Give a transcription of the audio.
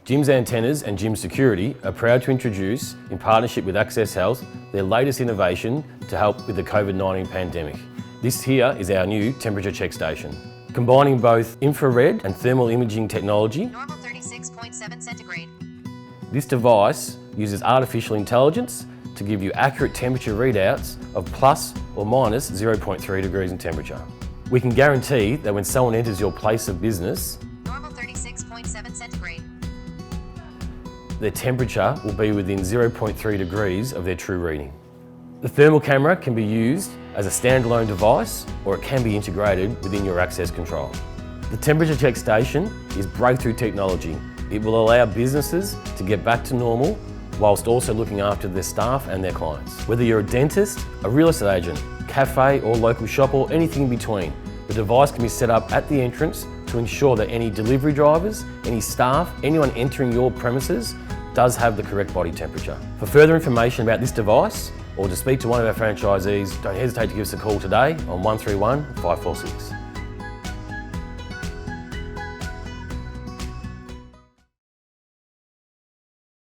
Gym's Antennas and Gym Security are proud to introduce, in partnership with Acsess Health, their latest innovation to help with the COVID-19 pandemic. This here is our new temperature check station. Combining both infrared and thermal imaging technology, Normal 36.7 centigrade. This device uses artificial intelligence to give you accurate temperature readouts of plus or minus 0.3 degrees in temperature. We can guarantee that when someone enters your place of business, Normal 36.7 centigrade. their temperature will be within 0.3 degrees of their true reading. The thermal camera can be used as a standalone device, or it can be integrated within your access control. The temperature check station is breakthrough technology. It will allow businesses to get back to normal whilst also looking after their staff and their clients. Whether you're a dentist, a real estate agent, cafe or local shop or anything in between, the device can be set up at the entrance to ensure that any delivery drivers, any staff, anyone entering your premises does have the correct body temperature. For further information about this device or to speak to one of our franchisees, don't hesitate to give us a call today on 131 546.